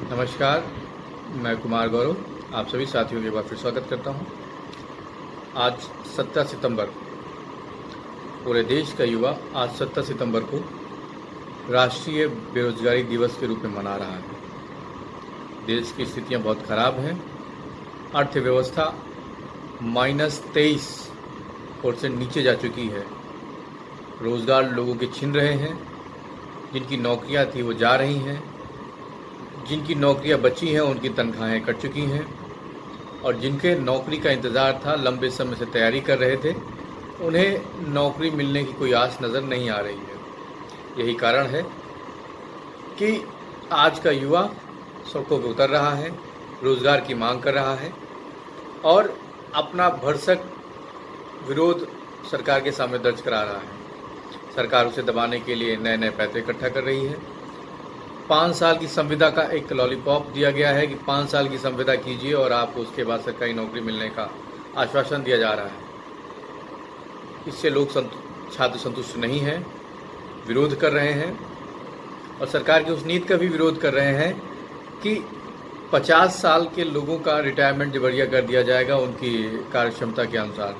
नमस्कार, मैं कुमार गौरव आप सभी साथियों के एक बार फिर स्वागत करता हूं। आज 17 सितंबर, पूरे देश का युवा आज 17 सितंबर को राष्ट्रीय बेरोजगारी दिवस के रूप में मना रहा है। देश की स्थितियां बहुत खराब हैं। अर्थव्यवस्था -23% नीचे जा चुकी है। रोजगार लोगों के छिन रहे हैं। जिनकी नौकरियां थी वो जा रही हैं। जिनकी नौकरियां बची हैं उनकी तनख्वाहें कट चुकी हैं, और जिनके नौकरी का इंतज़ार था, लंबे समय से तैयारी कर रहे थे, उन्हें नौकरी मिलने की कोई आस नज़र नहीं आ रही है। यही कारण है कि आज का युवा सड़कों पर उतर रहा है, रोज़गार की मांग कर रहा है और अपना भरसक विरोध सरकार के सामने दर्ज करा रहा है। सरकार उसे दबाने के लिए नए नए पैसे इकट्ठा कर रही है। 5 साल की संविदा का एक लॉलीपॉप दिया गया है कि 5 साल की संविदा कीजिए और आपको उसके बाद सरकारी नौकरी मिलने का आश्वासन दिया जा रहा है। इससे लोग छात्र संतुष्ट नहीं हैं, विरोध कर रहे हैं और सरकार की उस नीति का भी विरोध कर रहे हैं कि 50 साल के लोगों का रिटायरमेंट जबरिया कर दिया जाएगा उनकी कार्यक्षमता के अनुसार।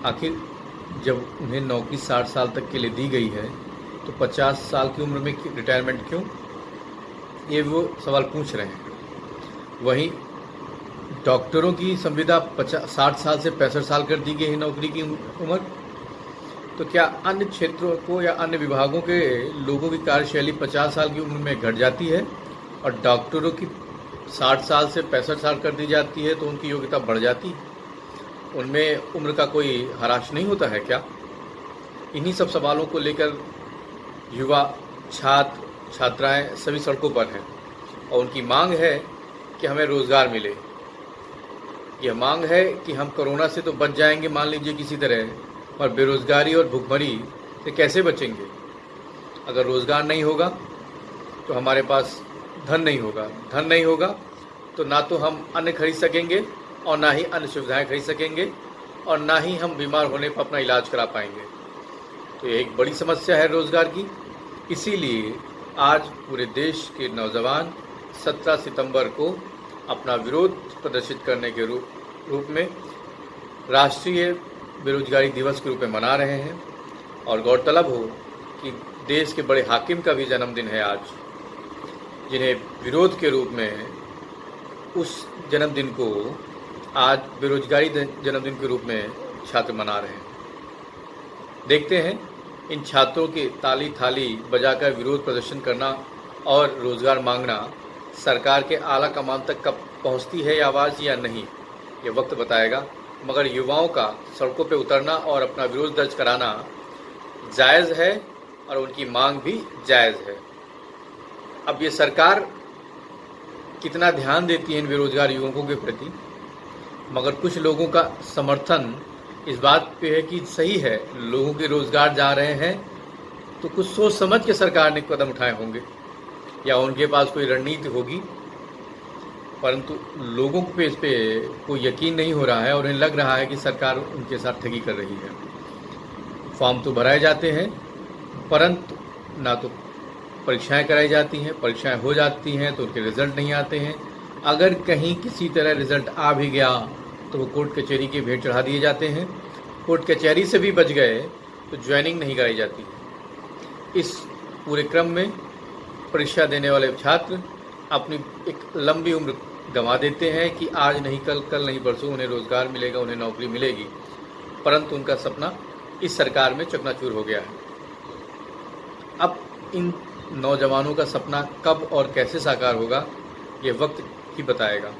आखिर जब उन्हें नौकरी 60 साल तक के लिए दी गई है तो 50 साल की उम्र में रिटायरमेंट क्यों, ये वो सवाल पूछ रहे हैं। वहीं डॉक्टरों की संविदा 60 साल से 65 साल कर दी गई है नौकरी की उम्र। तो क्या अन्य क्षेत्रों को या अन्य विभागों के लोगों की कार्यशैली 50 साल की उम्र में घट जाती है और डॉक्टरों की 60 साल से 65 साल कर दी जाती है तो उनकी योग्यता बढ़ जाती है? उनमें उम्र का कोई हराश नहीं होता है क्या? इन्हीं सब सवालों को लेकर युवा, छात्र, छात्राएं सभी सड़कों पर हैं और उनकी मांग है कि हमें रोज़गार मिले। यह मांग है कि हम कोरोना से तो बच जाएंगे मान लीजिए किसी तरह, और बेरोज़गारी और भुखमरी से कैसे बचेंगे? अगर रोज़गार नहीं होगा तो हमारे पास धन नहीं होगा। धन नहीं होगा तो ना तो हम अन्न खरीद सकेंगे और ना ही अन्य सुविधाएं खरीद सकेंगे और ना ही हम बीमार होने पर अपना इलाज करा पाएंगे। तो ये एक बड़ी समस्या है रोज़गार की। इसीलिए आज पूरे देश के नौजवान 17 सितंबर को अपना विरोध प्रदर्शित करने के रूप में राष्ट्रीय बेरोजगारी दिवस के रूप में मना रहे हैं। और गौरतलब हो कि देश के बड़े हाकिम का भी जन्मदिन है आज, जिन्हें विरोध के रूप में उस जन्मदिन को आज बेरोजगारी जन्मदिन के रूप में छात्र मना रहे हैं। देखते हैं इन छात्रों के ताली थाली बजाकर विरोध प्रदर्शन करना और रोज़गार मांगना सरकार के आला कमान तक कब पहुंचती है आवाज़ या नहीं, ये वक्त बताएगा। मगर युवाओं का सड़कों पे उतरना और अपना विरोध दर्ज कराना जायज़ है और उनकी मांग भी जायज़ है। अब ये सरकार कितना ध्यान देती है इन बेरोजगार युवकों के प्रति, मगर कुछ लोगों का समर्थन इस बात पे है कि सही है, लोगों के रोज़गार जा रहे हैं तो कुछ सोच समझ के सरकार ने कदम उठाए होंगे या उनके पास कोई रणनीति होगी, परंतु लोगों पे इस पे कोई यकीन नहीं हो रहा है और उन्हें लग रहा है कि सरकार उनके साथ ठगी कर रही है। फॉर्म तो भराए जाते हैं परंतु ना तो परीक्षाएं कराई जाती हैं, परीक्षाएं हो जाती हैं तो उनके रिज़ल्ट नहीं आते हैं। अगर कहीं किसी तरह रिज़ल्ट आ भी गया तो वो कोर्ट कचहरी की भेंट चढ़ा दिए जाते हैं। कोर्ट कचहरी से भी बच गए तो ज्वाइनिंग नहीं कराई जाती है। इस पूरे क्रम में परीक्षा देने वाले छात्र अपनी एक लंबी उम्र गंवा देते हैं कि आज नहीं कल, कल नहीं परसों उन्हें रोज़गार मिलेगा, उन्हें नौकरी मिलेगी, परंतु उनका सपना इस सरकार में चकनाचूर हो गया है। अब इन नौजवानों का सपना कब और कैसे साकार होगा, ये वक्त ही बताएगा।